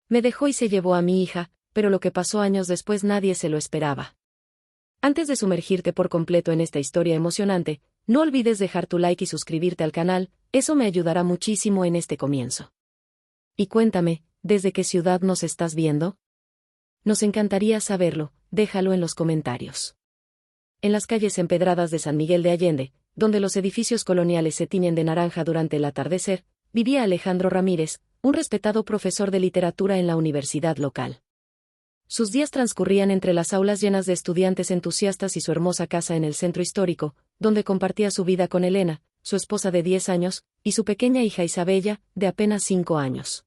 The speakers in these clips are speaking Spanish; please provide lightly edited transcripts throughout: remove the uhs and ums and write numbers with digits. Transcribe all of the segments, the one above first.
Me dejó y se llevó a mi hija, pero lo que pasó años después nadie se lo esperaba. Antes de sumergirte por completo en esta historia emocionante, no olvides dejar tu like y suscribirte al canal, eso me ayudará muchísimo en este comienzo. Y cuéntame, ¿desde qué ciudad nos estás viendo? Nos encantaría saberlo, déjalo en los comentarios. En las calles empedradas de San Miguel de Allende, donde los edificios coloniales se tiñen de naranja durante el atardecer, vivía Alejandro Ramírez, un respetado profesor de literatura en la universidad local. Sus días transcurrían entre las aulas llenas de estudiantes entusiastas y su hermosa casa en el centro histórico, donde compartía su vida con Elena, su esposa de 10 años, y su pequeña hija Isabella, de apenas 5 años.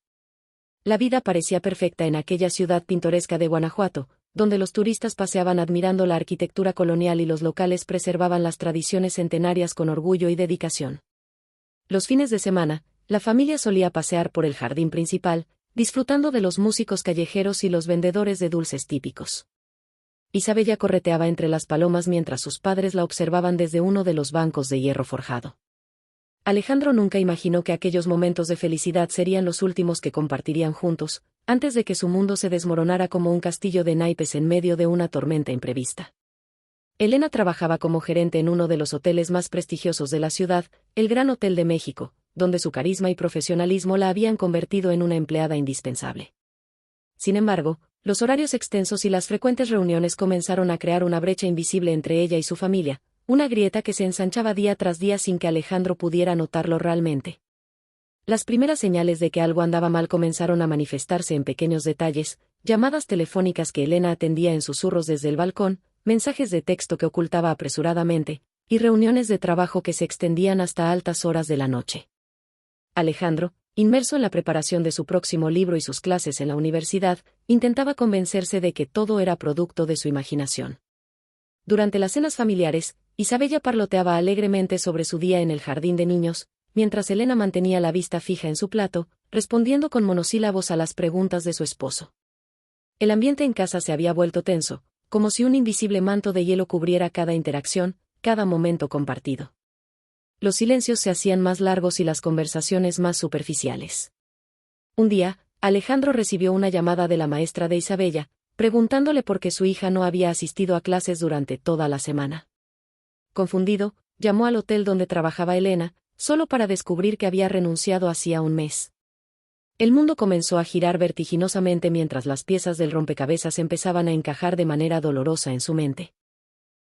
La vida parecía perfecta en aquella ciudad pintoresca de Guanajuato, donde los turistas paseaban admirando la arquitectura colonial y los locales preservaban las tradiciones centenarias con orgullo y dedicación. Los fines de semana, la familia solía pasear por el jardín principal, disfrutando de los músicos callejeros y los vendedores de dulces típicos. Isabella correteaba entre las palomas mientras sus padres la observaban desde uno de los bancos de hierro forjado. Alejandro nunca imaginó que aquellos momentos de felicidad serían los últimos que compartirían juntos, antes de que su mundo se desmoronara como un castillo de naipes en medio de una tormenta imprevista. Elena trabajaba como gerente en uno de los hoteles más prestigiosos de la ciudad, el Gran Hotel de México, donde su carisma y profesionalismo la habían convertido en una empleada indispensable. Sin embargo, los horarios extensos y las frecuentes reuniones comenzaron a crear una brecha invisible entre ella y su familia, una grieta que se ensanchaba día tras día sin que Alejandro pudiera notarlo realmente. Las primeras señales de que algo andaba mal comenzaron a manifestarse en pequeños detalles, llamadas telefónicas que Elena atendía en susurros desde el balcón, mensajes de texto que ocultaba apresuradamente, y reuniones de trabajo que se extendían hasta altas horas de la noche. Alejandro, inmerso en la preparación de su próximo libro y sus clases en la universidad, intentaba convencerse de que todo era producto de su imaginación. Durante las cenas familiares, Isabella parloteaba alegremente sobre su día en el jardín de niños, mientras Elena mantenía la vista fija en su plato, respondiendo con monosílabos a las preguntas de su esposo. El ambiente en casa se había vuelto tenso, como si un invisible manto de hielo cubriera cada interacción, cada momento compartido. Los silencios se hacían más largos y las conversaciones más superficiales. Un día, Alejandro recibió una llamada de la maestra de Isabella, preguntándole por qué su hija no había asistido a clases durante toda la semana. Confundido, llamó al hotel donde trabajaba Elena, solo para descubrir que había renunciado hacía un mes. El mundo comenzó a girar vertiginosamente mientras las piezas del rompecabezas empezaban a encajar de manera dolorosa en su mente.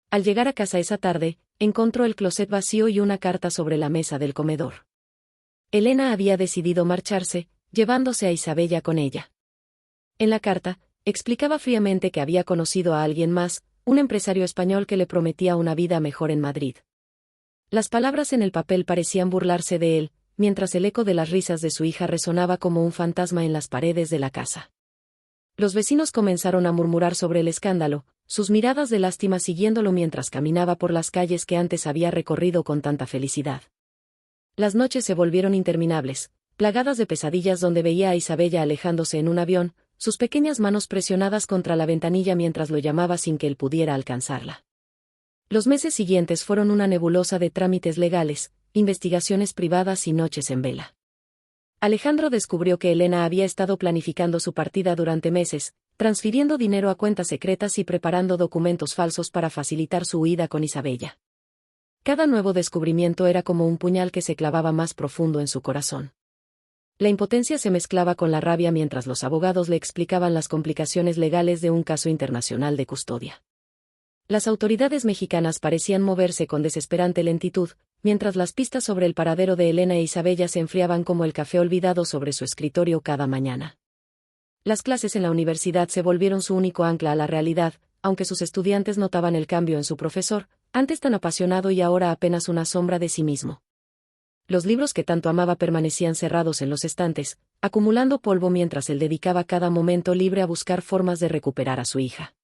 Al llegar a casa esa tarde, encontró el closet vacío y una carta sobre la mesa del comedor. Elena había decidido marcharse, llevándose a Isabella con ella. En la carta, explicaba fríamente que había conocido a alguien más, un empresario español que le prometía una vida mejor en Madrid. Las palabras en el papel parecían burlarse de él, mientras el eco de las risas de su hija resonaba como un fantasma en las paredes de la casa. Los vecinos comenzaron a murmurar sobre el escándalo, sus miradas de lástima siguiéndolo mientras caminaba por las calles que antes había recorrido con tanta felicidad. Las noches se volvieron interminables, plagadas de pesadillas donde veía a Isabella alejándose en un avión, sus pequeñas manos presionadas contra la ventanilla mientras lo llamaba sin que él pudiera alcanzarla. Los meses siguientes fueron una nebulosa de trámites legales, investigaciones privadas y noches en vela. Alejandro descubrió que Elena había estado planificando su partida durante meses, transfiriendo dinero a cuentas secretas y preparando documentos falsos para facilitar su huida con Isabella. Cada nuevo descubrimiento era como un puñal que se clavaba más profundo en su corazón. La impotencia se mezclaba con la rabia mientras los abogados le explicaban las complicaciones legales de un caso internacional de custodia. Las autoridades mexicanas parecían moverse con desesperante lentitud, mientras las pistas sobre el paradero de Elena e Isabella se enfriaban como el café olvidado sobre su escritorio cada mañana. Las clases en la universidad se volvieron su único ancla a la realidad, aunque sus estudiantes notaban el cambio en su profesor, antes tan apasionado y ahora apenas una sombra de sí mismo. Los libros que tanto amaba permanecían cerrados en los estantes, acumulando polvo mientras él dedicaba cada momento libre a buscar formas de recuperar a su hija.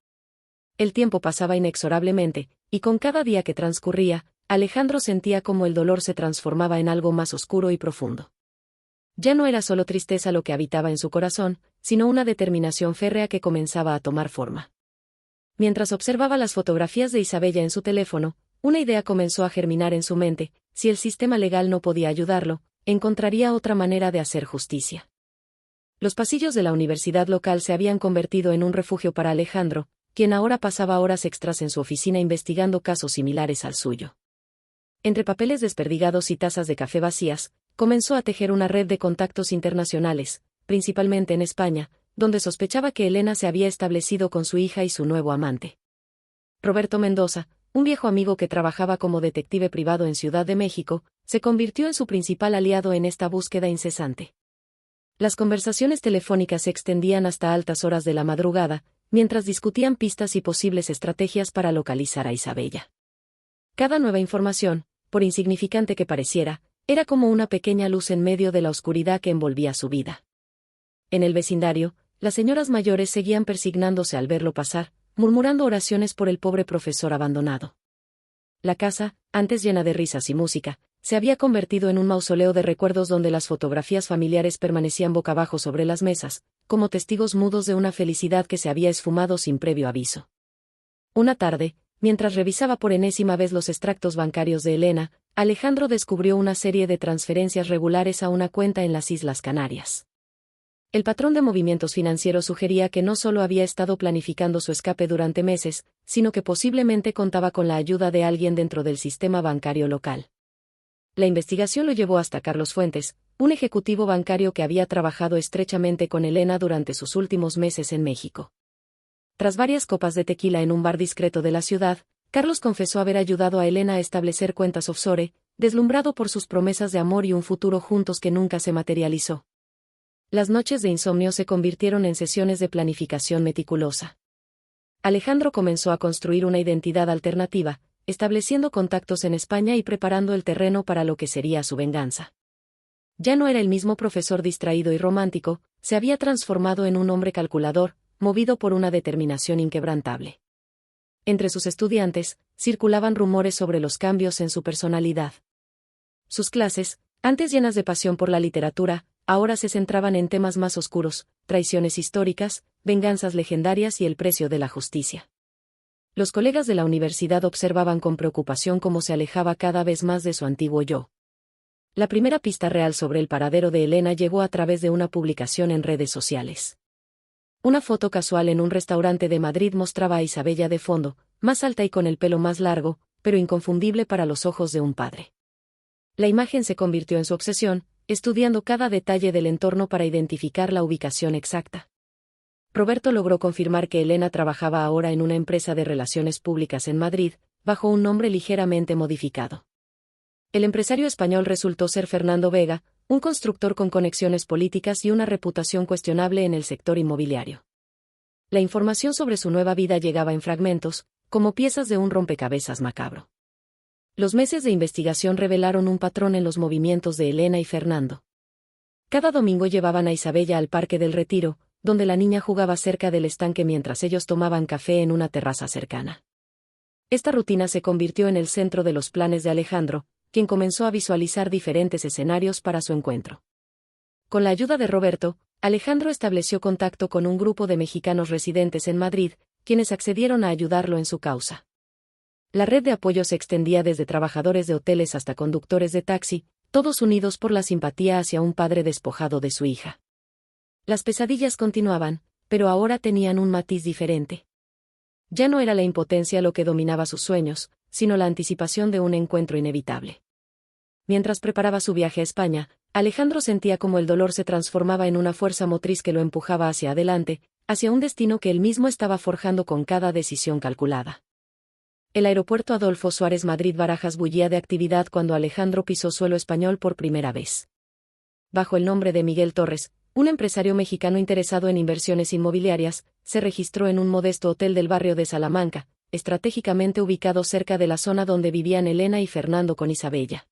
El tiempo pasaba inexorablemente, y con cada día que transcurría, Alejandro sentía como el dolor se transformaba en algo más oscuro y profundo. Ya no era solo tristeza lo que habitaba en su corazón, sino una determinación férrea que comenzaba a tomar forma. Mientras observaba las fotografías de Isabella en su teléfono, una idea comenzó a germinar en su mente: si el sistema legal no podía ayudarlo, encontraría otra manera de hacer justicia. Los pasillos de la universidad local se habían convertido en un refugio para Alejandro, quien ahora pasaba horas extras en su oficina investigando casos similares al suyo. Entre papeles desperdigados y tazas de café vacías, comenzó a tejer una red de contactos internacionales, principalmente en España, donde sospechaba que Elena se había establecido con su hija y su nuevo amante. Roberto Mendoza, un viejo amigo que trabajaba como detective privado en Ciudad de México, se convirtió en su principal aliado en esta búsqueda incesante. Las conversaciones telefónicas se extendían hasta altas horas de la madrugada, mientras discutían pistas y posibles estrategias para localizar a Isabella. Cada nueva información, por insignificante que pareciera, era como una pequeña luz en medio de la oscuridad que envolvía su vida. En el vecindario, las señoras mayores seguían persignándose al verlo pasar, murmurando oraciones por el pobre profesor abandonado. La casa, antes llena de risas y música, se había convertido en un mausoleo de recuerdos donde las fotografías familiares permanecían boca abajo sobre las mesas, como testigos mudos de una felicidad que se había esfumado sin previo aviso. Una tarde, mientras revisaba por enésima vez los extractos bancarios de Elena, Alejandro descubrió una serie de transferencias regulares a una cuenta en las Islas Canarias. El patrón de movimientos financieros sugería que no solo había estado planificando su escape durante meses, sino que posiblemente contaba con la ayuda de alguien dentro del sistema bancario local. La investigación lo llevó hasta Carlos Fuentes, un ejecutivo bancario que había trabajado estrechamente con Elena durante sus últimos meses en México. Tras varias copas de tequila en un bar discreto de la ciudad, Carlos confesó haber ayudado a Elena a establecer cuentas offshore, deslumbrado por sus promesas de amor y un futuro juntos que nunca se materializó. Las noches de insomnio se convirtieron en sesiones de planificación meticulosa. Alejandro comenzó a construir una identidad alternativa, estableciendo contactos en España y preparando el terreno para lo que sería su venganza. Ya no era el mismo profesor distraído y romántico, se había transformado en un hombre calculador, movido por una determinación inquebrantable. Entre sus estudiantes, circulaban rumores sobre los cambios en su personalidad. Sus clases, antes llenas de pasión por la literatura, ahora se centraban en temas más oscuros, traiciones históricas, venganzas legendarias y el precio de la justicia. Los colegas de la universidad observaban con preocupación cómo se alejaba cada vez más de su antiguo yo. La primera pista real sobre el paradero de Elena llegó a través de una publicación en redes sociales. Una foto casual en un restaurante de Madrid mostraba a Isabella de fondo, más alta y con el pelo más largo, pero inconfundible para los ojos de un padre. La imagen se convirtió en su obsesión, estudiando cada detalle del entorno para identificar la ubicación exacta. Roberto logró confirmar que Elena trabajaba ahora en una empresa de relaciones públicas en Madrid, bajo un nombre ligeramente modificado. El empresario español resultó ser Fernando Vega, un constructor con conexiones políticas y una reputación cuestionable en el sector inmobiliario. La información sobre su nueva vida llegaba en fragmentos, como piezas de un rompecabezas macabro. Los meses de investigación revelaron un patrón en los movimientos de Elena y Fernando. Cada domingo llevaban a Isabella al Parque del Retiro, donde la niña jugaba cerca del estanque mientras ellos tomaban café en una terraza cercana. Esta rutina se convirtió en el centro de los planes de Alejandro, quien comenzó a visualizar diferentes escenarios para su encuentro. Con la ayuda de Roberto, Alejandro estableció contacto con un grupo de mexicanos residentes en Madrid, quienes accedieron a ayudarlo en su causa. La red de apoyo se extendía desde trabajadores de hoteles hasta conductores de taxi, todos unidos por la simpatía hacia un padre despojado de su hija. Las pesadillas continuaban, pero ahora tenían un matiz diferente. Ya no era la impotencia lo que dominaba sus sueños, sino la anticipación de un encuentro inevitable. Mientras preparaba su viaje a España, Alejandro sentía como el dolor se transformaba en una fuerza motriz que lo empujaba hacia adelante, hacia un destino que él mismo estaba forjando con cada decisión calculada. El aeropuerto Adolfo Suárez Madrid-Barajas bullía de actividad cuando Alejandro pisó suelo español por primera vez. Bajo el nombre de Miguel Torres, un empresario mexicano interesado en inversiones inmobiliarias, se registró en un modesto hotel del barrio de Salamanca, estratégicamente ubicado cerca de la zona donde vivían Elena y Fernando con Isabella.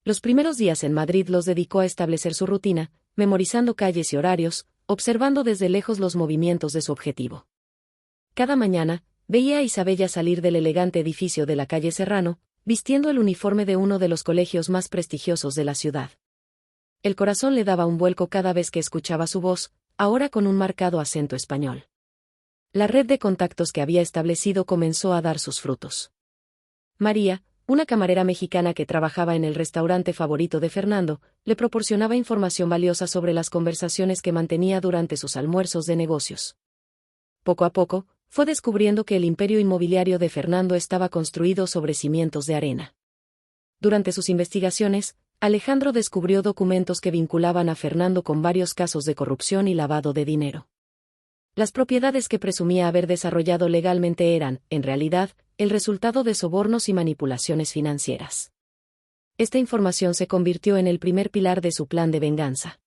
Los primeros días en Madrid los dedicó a establecer su rutina, memorizando calles y horarios, observando desde lejos los movimientos de su objetivo. Cada mañana, veía a Isabella salir del elegante edificio de la calle Serrano, vistiendo el uniforme de uno de los colegios más prestigiosos de la ciudad. El corazón le daba un vuelco cada vez que escuchaba su voz, ahora con un marcado acento español. La red de contactos que había establecido comenzó a dar sus frutos. María, una camarera mexicana que trabajaba en el restaurante favorito de Fernando, le proporcionaba información valiosa sobre las conversaciones que mantenía durante sus almuerzos de negocios. Poco a poco, fue descubriendo que el imperio inmobiliario de Fernando estaba construido sobre cimientos de arena. Durante sus investigaciones, Alejandro descubrió documentos que vinculaban a Fernando con varios casos de corrupción y lavado de dinero. Las propiedades que presumía haber desarrollado legalmente eran, en realidad, el resultado de sobornos y manipulaciones financieras. Esta información se convirtió en el primer pilar de su plan de venganza.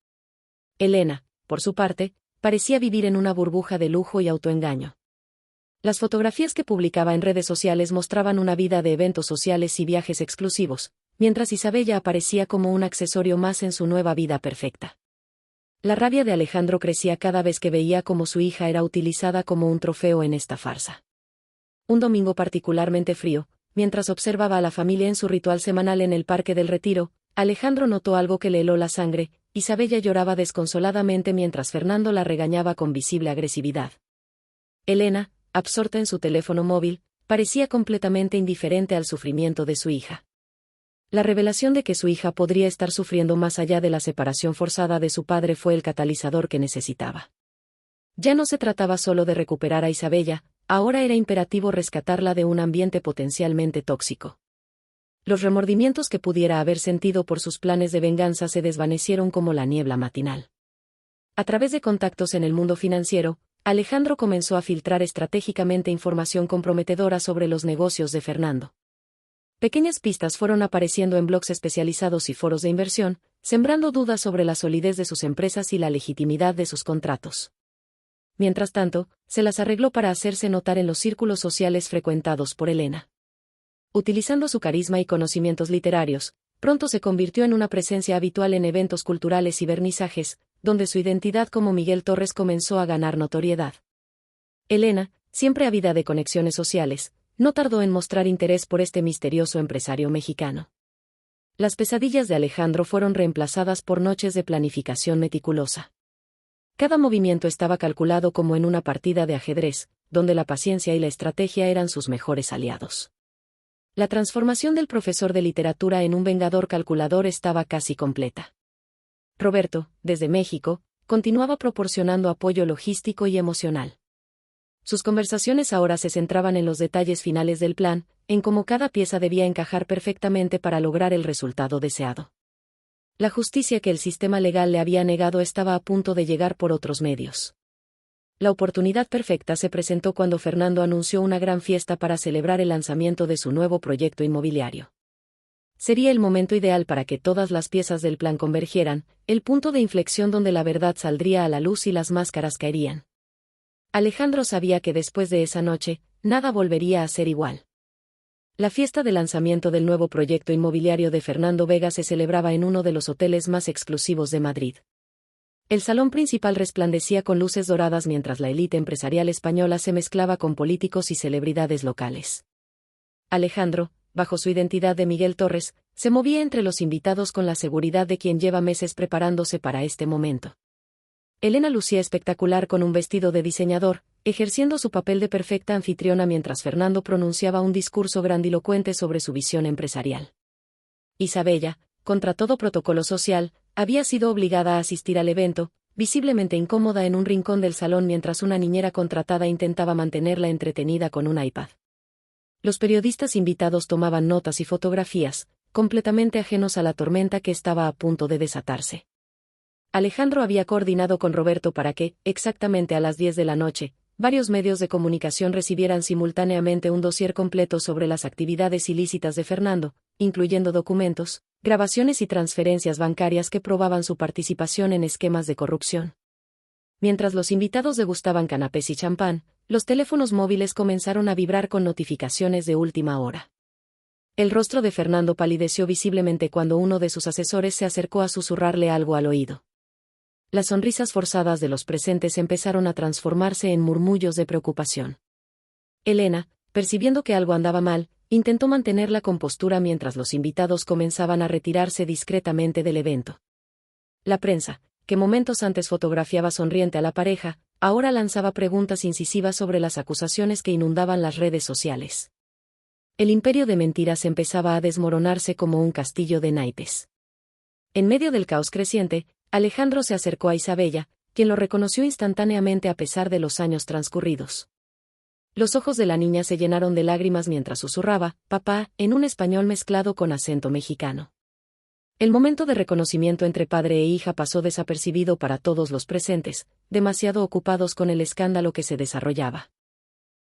Elena, por su parte, parecía vivir en una burbuja de lujo y autoengaño. Las fotografías que publicaba en redes sociales mostraban una vida de eventos sociales y viajes exclusivos, mientras Isabella aparecía como un accesorio más en su nueva vida perfecta. La rabia de Alejandro crecía cada vez que veía cómo su hija era utilizada como un trofeo en esta farsa. Un domingo particularmente frío, mientras observaba a la familia en su ritual semanal en el Parque del Retiro, Alejandro notó algo que le heló la sangre. Isabella lloraba desconsoladamente mientras Fernando la regañaba con visible agresividad. Elena, absorta en su teléfono móvil, parecía completamente indiferente al sufrimiento de su hija. La revelación de que su hija podría estar sufriendo más allá de la separación forzada de su padre fue el catalizador que necesitaba. Ya no se trataba solo de recuperar a Isabella, ahora era imperativo rescatarla de un ambiente potencialmente tóxico. Los remordimientos que pudiera haber sentido por sus planes de venganza se desvanecieron como la niebla matinal. A través de contactos en el mundo financiero, Alejandro comenzó a filtrar estratégicamente información comprometedora sobre los negocios de Fernando. Pequeñas pistas fueron apareciendo en blogs especializados y foros de inversión, sembrando dudas sobre la solidez de sus empresas y la legitimidad de sus contratos. Mientras tanto, se las arregló para hacerse notar en los círculos sociales frecuentados por Elena. Utilizando su carisma y conocimientos literarios, pronto se convirtió en una presencia habitual en eventos culturales y vernizajes, donde su identidad como Miguel Torres comenzó a ganar notoriedad. Elena, siempre ávida de conexiones sociales, no tardó en mostrar interés por este misterioso empresario mexicano. Las pesadillas de Alejandro fueron reemplazadas por noches de planificación meticulosa. Cada movimiento estaba calculado como en una partida de ajedrez, donde la paciencia y la estrategia eran sus mejores aliados. La transformación del profesor de literatura en un vengador calculador estaba casi completa. Roberto, desde México, continuaba proporcionando apoyo logístico y emocional. Sus conversaciones ahora se centraban en los detalles finales del plan, en cómo cada pieza debía encajar perfectamente para lograr el resultado deseado. La justicia que el sistema legal le había negado estaba a punto de llegar por otros medios. La oportunidad perfecta se presentó cuando Fernando anunció una gran fiesta para celebrar el lanzamiento de su nuevo proyecto inmobiliario. Sería el momento ideal para que todas las piezas del plan convergieran, el punto de inflexión donde la verdad saldría a la luz y las máscaras caerían. Alejandro sabía que después de esa noche, nada volvería a ser igual. La fiesta de lanzamiento del nuevo proyecto inmobiliario de Fernando Vega se celebraba en uno de los hoteles más exclusivos de Madrid. El salón principal resplandecía con luces doradas mientras la élite empresarial española se mezclaba con políticos y celebridades locales. Alejandro, bajo su identidad de Miguel Torres, se movía entre los invitados con la seguridad de quien lleva meses preparándose para este momento. Elena lucía espectacular con un vestido de diseñador, ejerciendo su papel de perfecta anfitriona mientras Fernando pronunciaba un discurso grandilocuente sobre su visión empresarial. Isabella, contra todo protocolo social, había sido obligada a asistir al evento, visiblemente incómoda en un rincón del salón mientras una niñera contratada intentaba mantenerla entretenida con un iPad. Los periodistas invitados tomaban notas y fotografías, completamente ajenos a la tormenta que estaba a punto de desatarse. Alejandro había coordinado con Roberto para que, exactamente a las 10 de la noche, varios medios de comunicación recibieran simultáneamente un dossier completo sobre las actividades ilícitas de Fernando, incluyendo documentos, grabaciones y transferencias bancarias que probaban su participación en esquemas de corrupción. Mientras los invitados degustaban canapés y champán, los teléfonos móviles comenzaron a vibrar con notificaciones de última hora. El rostro de Fernando palideció visiblemente cuando uno de sus asesores se acercó a susurrarle algo al oído. Las sonrisas forzadas de los presentes empezaron a transformarse en murmullos de preocupación. Elena, percibiendo que algo andaba mal, intentó mantener la compostura mientras los invitados comenzaban a retirarse discretamente del evento. La prensa, que momentos antes fotografiaba sonriente a la pareja, ahora lanzaba preguntas incisivas sobre las acusaciones que inundaban las redes sociales. El imperio de mentiras empezaba a desmoronarse como un castillo de naipes. En medio del caos creciente, Alejandro se acercó a Isabella, quien lo reconoció instantáneamente a pesar de los años transcurridos. Los ojos de la niña se llenaron de lágrimas mientras susurraba, papá, en un español mezclado con acento mexicano. El momento de reconocimiento entre padre e hija pasó desapercibido para todos los presentes, demasiado ocupados con el escándalo que se desarrollaba.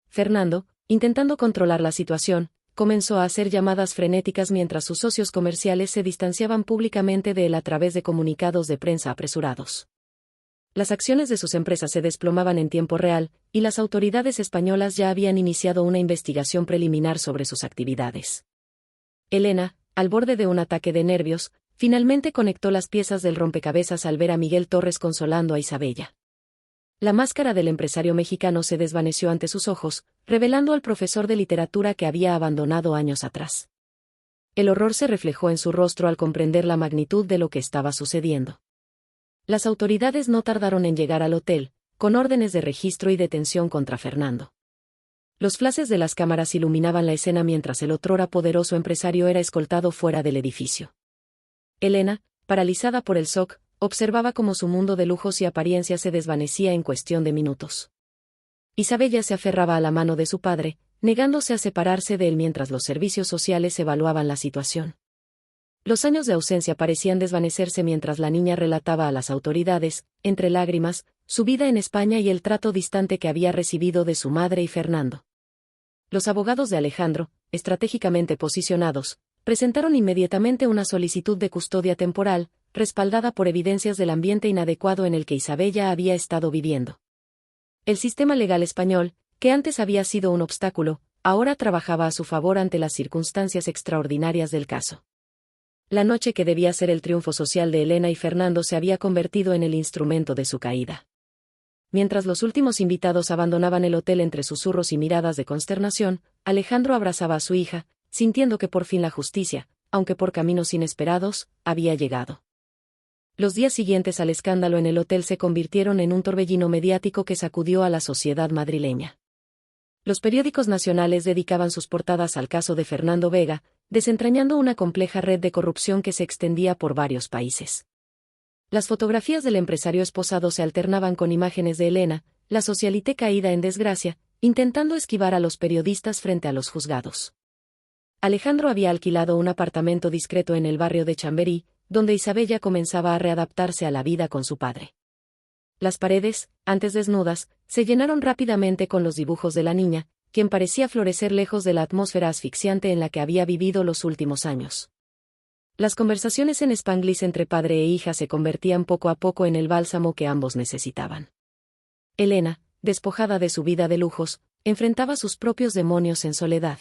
Fernando, intentando controlar la situación, comenzó a hacer llamadas frenéticas mientras sus socios comerciales se distanciaban públicamente de él a través de comunicados de prensa apresurados. Las acciones de sus empresas se desplomaban en tiempo real, y las autoridades españolas ya habían iniciado una investigación preliminar sobre sus actividades. Elena, al borde de un ataque de nervios, finalmente conectó las piezas del rompecabezas al ver a Miguel Torres consolando a Isabella. La máscara del empresario mexicano se desvaneció ante sus ojos, revelando al profesor de literatura que había abandonado años atrás. El horror se reflejó en su rostro al comprender la magnitud de lo que estaba sucediendo. Las autoridades no tardaron en llegar al hotel, con órdenes de registro y detención contra Fernando. Los flashes de las cámaras iluminaban la escena mientras el otrora poderoso empresario era escoltado fuera del edificio. Elena, paralizada por el shock, observaba cómo su mundo de lujos y apariencias se desvanecía en cuestión de minutos. Isabella se aferraba a la mano de su padre, negándose a separarse de él mientras los servicios sociales evaluaban la situación. Los años de ausencia parecían desvanecerse mientras la niña relataba a las autoridades, entre lágrimas, su vida en España y el trato distante que había recibido de su madre y Fernando. Los abogados de Alejandro, estratégicamente posicionados, presentaron inmediatamente una solicitud de custodia temporal, respaldada por evidencias del ambiente inadecuado en el que Isabella había estado viviendo. El sistema legal español, que antes había sido un obstáculo, ahora trabajaba a su favor ante las circunstancias extraordinarias del caso. La noche que debía ser el triunfo social de Elena y Fernando se había convertido en el instrumento de su caída. Mientras los últimos invitados abandonaban el hotel entre susurros y miradas de consternación, Alejandro abrazaba a su hija, sintiendo que por fin la justicia, aunque por caminos inesperados, había llegado. Los días siguientes al escándalo en el hotel se convirtieron en un torbellino mediático que sacudió a la sociedad madrileña. Los periódicos nacionales dedicaban sus portadas al caso de Fernando Vega, desentrañando una compleja red de corrupción que se extendía por varios países. Las fotografías del empresario esposado se alternaban con imágenes de Elena, la socialité caída en desgracia, intentando esquivar a los periodistas frente a los juzgados. Alejandro había alquilado un apartamento discreto en el barrio de Chamberí, donde Isabella comenzaba a readaptarse a la vida con su padre. Las paredes, antes desnudas, se llenaron rápidamente con los dibujos de la niña, quien parecía florecer lejos de la atmósfera asfixiante en la que había vivido los últimos años. Las conversaciones en spanglish entre padre e hija se convertían poco a poco en el bálsamo que ambos necesitaban. Elena, despojada de su vida de lujos, enfrentaba sus propios demonios en soledad.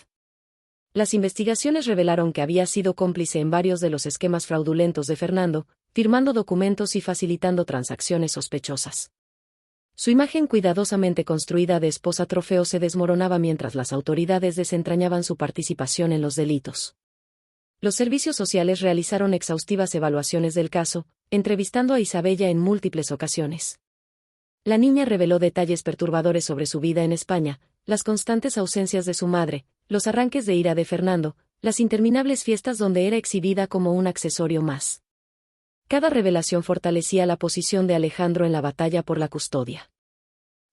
Las investigaciones revelaron que había sido cómplice en varios de los esquemas fraudulentos de Fernando, firmando documentos y facilitando transacciones sospechosas. Su imagen cuidadosamente construida de esposa trofeo se desmoronaba mientras las autoridades desentrañaban su participación en los delitos. Los servicios sociales realizaron exhaustivas evaluaciones del caso, entrevistando a Isabella en múltiples ocasiones. La niña reveló detalles perturbadores sobre su vida en España, las constantes ausencias de su madre, los arranques de ira de Fernando, las interminables fiestas donde era exhibida como un accesorio más. Cada revelación fortalecía la posición de Alejandro en la batalla por la custodia.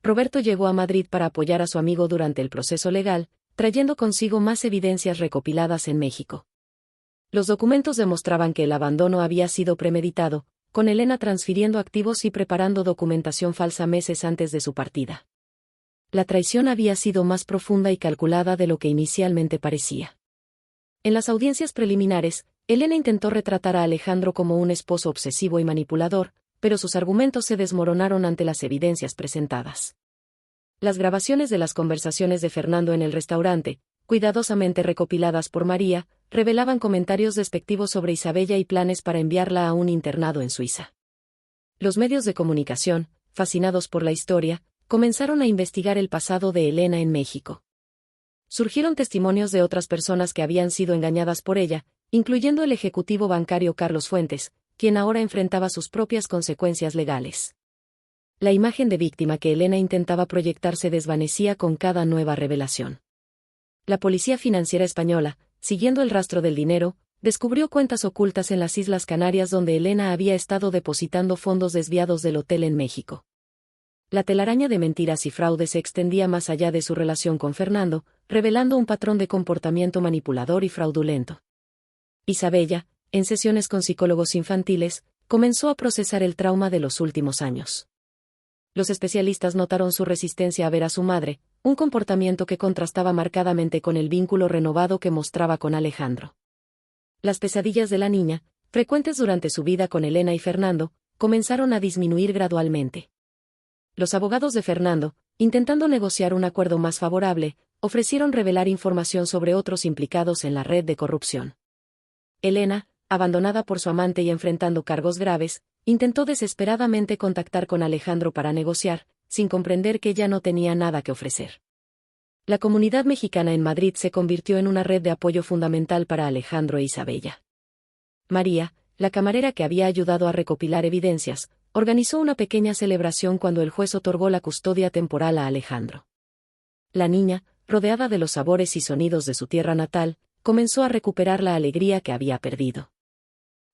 Roberto llegó a Madrid para apoyar a su amigo durante el proceso legal, trayendo consigo más evidencias recopiladas en México. Los documentos demostraban que el abandono había sido premeditado, con Elena transfiriendo activos y preparando documentación falsa meses antes de su partida. La traición había sido más profunda y calculada de lo que inicialmente parecía. En las audiencias preliminares, Elena intentó retratar a Alejandro como un esposo obsesivo y manipulador, pero sus argumentos se desmoronaron ante las evidencias presentadas. Las grabaciones de las conversaciones de Fernando en el restaurante, cuidadosamente recopiladas por María, revelaban comentarios despectivos sobre Isabella y planes para enviarla a un internado en Suiza. Los medios de comunicación, fascinados por la historia, comenzaron a investigar el pasado de Elena en México. Surgieron testimonios de otras personas que habían sido engañadas por ella, incluyendo el ejecutivo bancario Carlos Fuentes, quien ahora enfrentaba sus propias consecuencias legales. La imagen de víctima que Elena intentaba proyectar se desvanecía con cada nueva revelación. La policía financiera española, siguiendo el rastro del dinero, descubrió cuentas ocultas en las Islas Canarias donde Elena había estado depositando fondos desviados del hotel en México. La telaraña de mentiras y fraude se extendía más allá de su relación con Fernando, revelando un patrón de comportamiento manipulador y fraudulento. Isabella, en sesiones con psicólogos infantiles, comenzó a procesar el trauma de los últimos años. Los especialistas notaron su resistencia a ver a su madre, un comportamiento que contrastaba marcadamente con el vínculo renovado que mostraba con Alejandro. Las pesadillas de la niña, frecuentes durante su vida con Elena y Fernando, comenzaron a disminuir gradualmente. Los abogados de Fernando, intentando negociar un acuerdo más favorable, ofrecieron revelar información sobre otros implicados en la red de corrupción. Elena, abandonada por su amante y enfrentando cargos graves, intentó desesperadamente contactar con Alejandro para negociar, sin comprender que ya no tenía nada que ofrecer. La comunidad mexicana en Madrid se convirtió en una red de apoyo fundamental para Alejandro e Isabella. María, la camarera que había ayudado a recopilar evidencias, organizó una pequeña celebración cuando el juez otorgó la custodia temporal a Alejandro. La niña, rodeada de los sabores y sonidos de su tierra natal, comenzó a recuperar la alegría que había perdido.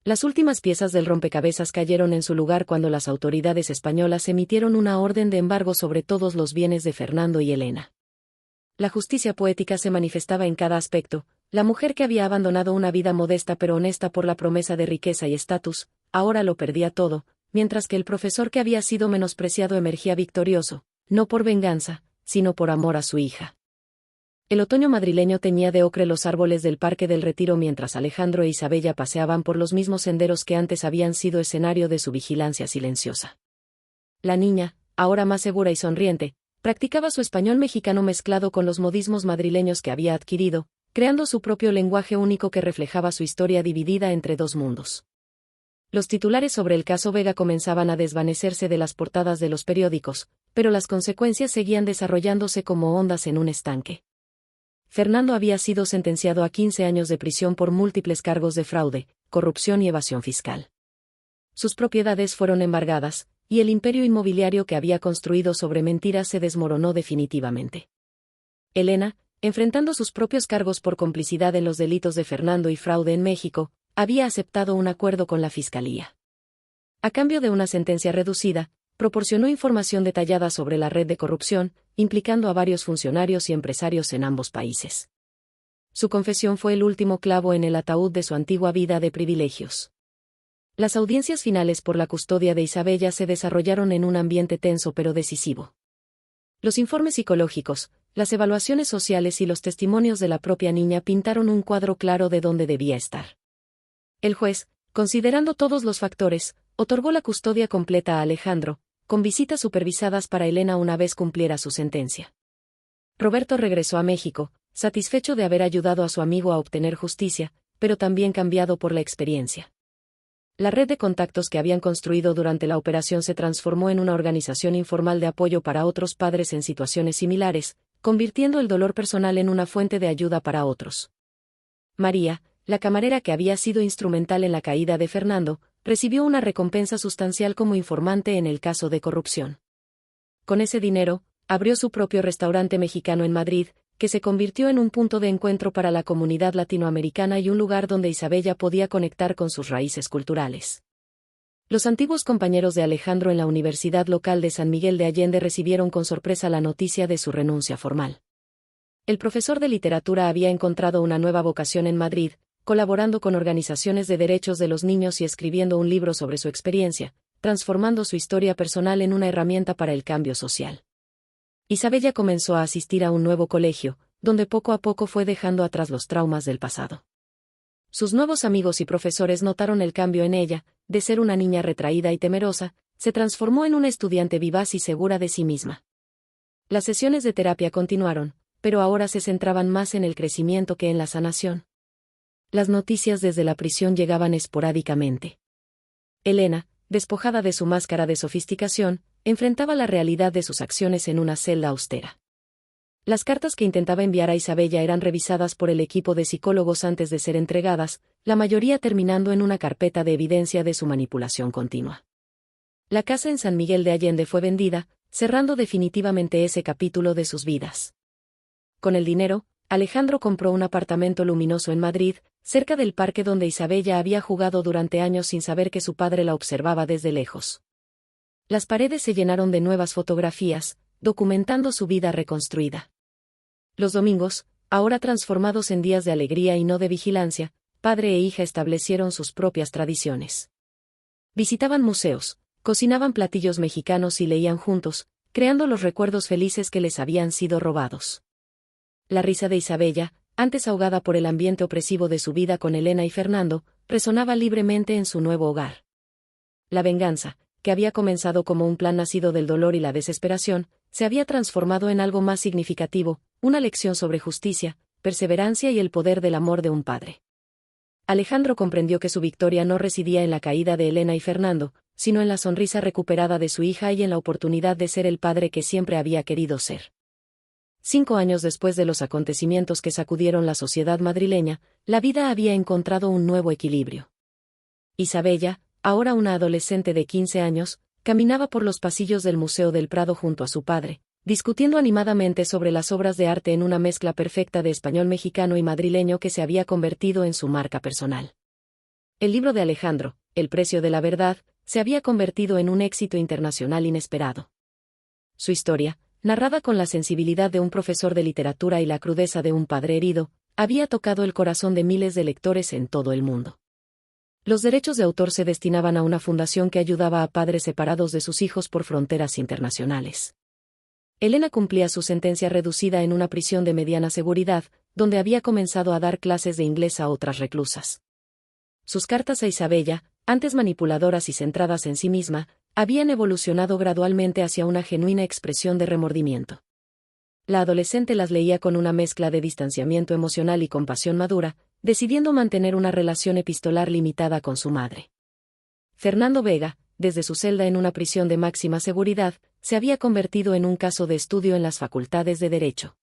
Las últimas piezas del rompecabezas cayeron en su lugar cuando las autoridades españolas emitieron una orden de embargo sobre todos los bienes de Fernando y Elena. La justicia poética se manifestaba en cada aspecto. La mujer que había abandonado una vida modesta pero honesta por la promesa de riqueza y estatus, ahora lo perdía todo, mientras que el profesor que había sido menospreciado emergía victorioso, no por venganza, sino por amor a su hija. El otoño madrileño teñía de ocre los árboles del Parque del Retiro mientras Alejandro e Isabella paseaban por los mismos senderos que antes habían sido escenario de su vigilancia silenciosa. La niña, ahora más segura y sonriente, practicaba su español mexicano mezclado con los modismos madrileños que había adquirido, creando su propio lenguaje único que reflejaba su historia dividida entre dos mundos. Los titulares sobre el caso Vega comenzaban a desvanecerse de las portadas de los periódicos, pero las consecuencias seguían desarrollándose como ondas en un estanque. Fernando había sido sentenciado a 15 años de prisión por múltiples cargos de fraude, corrupción y evasión fiscal. Sus propiedades fueron embargadas, y el imperio inmobiliario que había construido sobre mentiras se desmoronó definitivamente. Elena, enfrentando sus propios cargos por complicidad en los delitos de Fernando y fraude en México, había aceptado un acuerdo con la Fiscalía. A cambio de una sentencia reducida, proporcionó información detallada sobre la red de corrupción, implicando a varios funcionarios y empresarios en ambos países. Su confesión fue el último clavo en el ataúd de su antigua vida de privilegios. Las audiencias finales por la custodia de Isabella se desarrollaron en un ambiente tenso pero decisivo. Los informes psicológicos, las evaluaciones sociales y los testimonios de la propia niña pintaron un cuadro claro de dónde debía estar. El juez, considerando todos los factores, otorgó la custodia completa a Alejandro, con visitas supervisadas para Elena una vez cumpliera su sentencia. Roberto regresó a México, satisfecho de haber ayudado a su amigo a obtener justicia, pero también cambiado por la experiencia. La red de contactos que habían construido durante la operación se transformó en una organización informal de apoyo para otros padres en situaciones similares, convirtiendo el dolor personal en una fuente de ayuda para otros. María, la camarera que había sido instrumental en la caída de Fernando, recibió una recompensa sustancial como informante en el caso de corrupción. Con ese dinero, abrió su propio restaurante mexicano en Madrid, que se convirtió en un punto de encuentro para la comunidad latinoamericana y un lugar donde Isabella podía conectar con sus raíces culturales. Los antiguos compañeros de Alejandro en la Universidad Local de San Miguel de Allende recibieron con sorpresa la noticia de su renuncia formal. El profesor de literatura había encontrado una nueva vocación en Madrid, colaborando con organizaciones de derechos de los niños y escribiendo un libro sobre su experiencia, transformando su historia personal en una herramienta para el cambio social. Isabella comenzó a asistir a un nuevo colegio, donde poco a poco fue dejando atrás los traumas del pasado. Sus nuevos amigos y profesores notaron el cambio en ella, de ser una niña retraída y temerosa, se transformó en una estudiante vivaz y segura de sí misma. Las sesiones de terapia continuaron, pero ahora se centraban más en el crecimiento que en la sanación. Las noticias desde la prisión llegaban esporádicamente. Elena, despojada de su máscara de sofisticación, enfrentaba la realidad de sus acciones en una celda austera. Las cartas que intentaba enviar a Isabella eran revisadas por el equipo de psicólogos antes de ser entregadas, la mayoría terminando en una carpeta de evidencia de su manipulación continua. La casa en San Miguel de Allende fue vendida, cerrando definitivamente ese capítulo de sus vidas. Con el dinero, Alejandro compró un apartamento luminoso en Madrid, cerca del parque donde Isabella había jugado durante años sin saber que su padre la observaba desde lejos. Las paredes se llenaron de nuevas fotografías, documentando su vida reconstruida. Los domingos, ahora transformados en días de alegría y no de vigilancia, padre e hija establecieron sus propias tradiciones. Visitaban museos, cocinaban platillos mexicanos y leían juntos, creando los recuerdos felices que les habían sido robados. La risa de Isabella, antes ahogada por el ambiente opresivo de su vida con Elena y Fernando, resonaba libremente en su nuevo hogar. La venganza, que había comenzado como un plan nacido del dolor y la desesperación, se había transformado en algo más significativo, una lección sobre justicia, perseverancia y el poder del amor de un padre. Alejandro comprendió que su victoria no residía en la caída de Elena y Fernando, sino en la sonrisa recuperada de su hija y en la oportunidad de ser el padre que siempre había querido ser. 5 años después de los acontecimientos que sacudieron la sociedad madrileña, la vida había encontrado un nuevo equilibrio. Isabella, ahora una adolescente de 15 años, caminaba por los pasillos del Museo del Prado junto a su padre, discutiendo animadamente sobre las obras de arte en una mezcla perfecta de español mexicano y madrileño que se había convertido en su marca personal. El libro de Alejandro, El precio de la verdad, se había convertido en un éxito internacional inesperado. Su historia, narrada con la sensibilidad de un profesor de literatura y la crudeza de un padre herido, había tocado el corazón de miles de lectores en todo el mundo. Los derechos de autor se destinaban a una fundación que ayudaba a padres separados de sus hijos por fronteras internacionales. Elena cumplía su sentencia reducida en una prisión de mediana seguridad, donde había comenzado a dar clases de inglés a otras reclusas. Sus cartas a Isabella, antes manipuladoras y centradas en sí misma, habían evolucionado gradualmente hacia una genuina expresión de remordimiento. La adolescente las leía con una mezcla de distanciamiento emocional y compasión madura, decidiendo mantener una relación epistolar limitada con su madre. Fernando Vega, desde su celda en una prisión de máxima seguridad, se había convertido en un caso de estudio en las facultades de Derecho.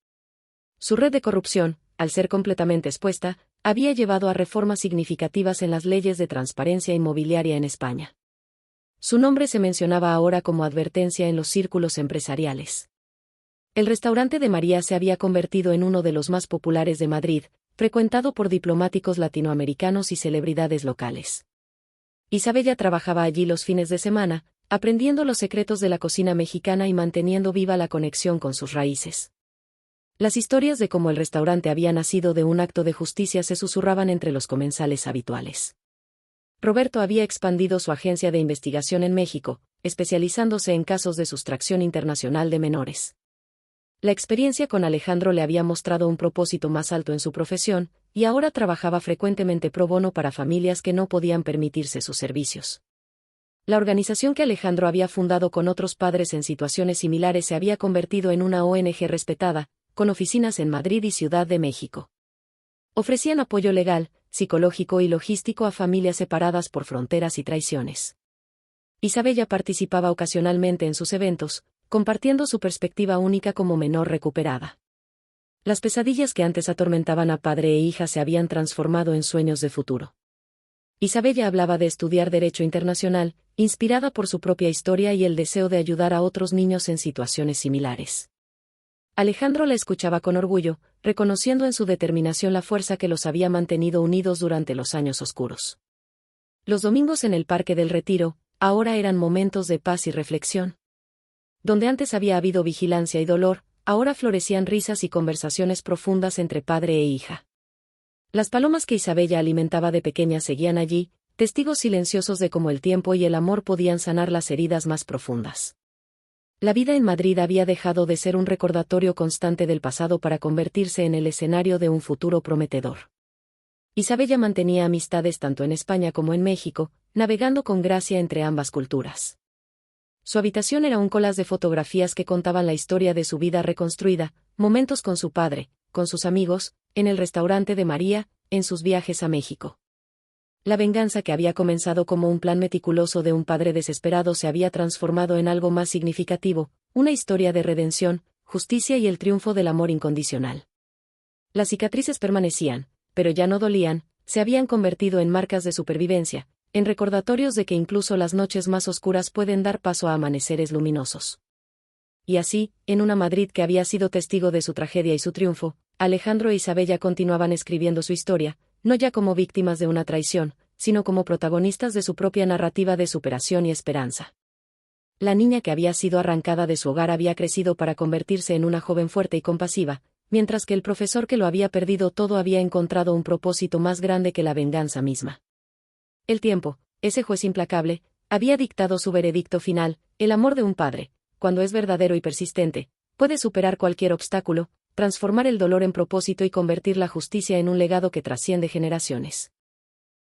Su red de corrupción, al ser completamente expuesta, había llevado a reformas significativas en las leyes de transparencia inmobiliaria en España. Su nombre se mencionaba ahora como advertencia en los círculos empresariales. El restaurante de María se había convertido en uno de los más populares de Madrid, frecuentado por diplomáticos latinoamericanos y celebridades locales. Isabella trabajaba allí los fines de semana, aprendiendo los secretos de la cocina mexicana y manteniendo viva la conexión con sus raíces. Las historias de cómo el restaurante había nacido de un acto de justicia se susurraban entre los comensales habituales. Roberto había expandido su agencia de investigación en México, especializándose en casos de sustracción internacional de menores. La experiencia con Alejandro le había mostrado un propósito más alto en su profesión, y ahora trabajaba frecuentemente pro bono para familias que no podían permitirse sus servicios. La organización que Alejandro había fundado con otros padres en situaciones similares se había convertido en una ONG respetada, con oficinas en Madrid y Ciudad de México. Ofrecían apoyo legal, psicológico y logístico a familias separadas por fronteras y traiciones. Isabella participaba ocasionalmente en sus eventos, compartiendo su perspectiva única como menor recuperada. Las pesadillas que antes atormentaban a padre e hija se habían transformado en sueños de futuro. Isabella hablaba de estudiar Derecho Internacional, inspirada por su propia historia y el deseo de ayudar a otros niños en situaciones similares. Alejandro la escuchaba con orgullo, reconociendo en su determinación la fuerza que los había mantenido unidos durante los años oscuros. Los domingos en el Parque del Retiro, ahora eran momentos de paz y reflexión. Donde antes había habido vigilancia y dolor, ahora florecían risas y conversaciones profundas entre padre e hija. Las palomas que Isabella alimentaba de pequeña seguían allí, testigos silenciosos de cómo el tiempo y el amor podían sanar las heridas más profundas. La vida en Madrid había dejado de ser un recordatorio constante del pasado para convertirse en el escenario de un futuro prometedor. Isabella mantenía amistades tanto en España como en México, navegando con gracia entre ambas culturas. Su habitación era un collage de fotografías que contaban la historia de su vida reconstruida, momentos con su padre, con sus amigos, en el restaurante de María, en sus viajes a México. La venganza que había comenzado como un plan meticuloso de un padre desesperado se había transformado en algo más significativo, una historia de redención, justicia y el triunfo del amor incondicional. Las cicatrices permanecían, pero ya no dolían, se habían convertido en marcas de supervivencia, en recordatorios de que incluso las noches más oscuras pueden dar paso a amaneceres luminosos. Y así, en una Madrid que había sido testigo de su tragedia y su triunfo, Alejandro e Isabella continuaban escribiendo su historia, no ya como víctimas de una traición, sino como protagonistas de su propia narrativa de superación y esperanza. La niña que había sido arrancada de su hogar había crecido para convertirse en una joven fuerte y compasiva, mientras que el profesor que lo había perdido todo había encontrado un propósito más grande que la venganza misma. El tiempo, ese juez implacable, había dictado su veredicto final: el amor de un padre, cuando es verdadero y persistente, puede superar cualquier obstáculo, transformar el dolor en propósito y convertir la justicia en un legado que trasciende generaciones.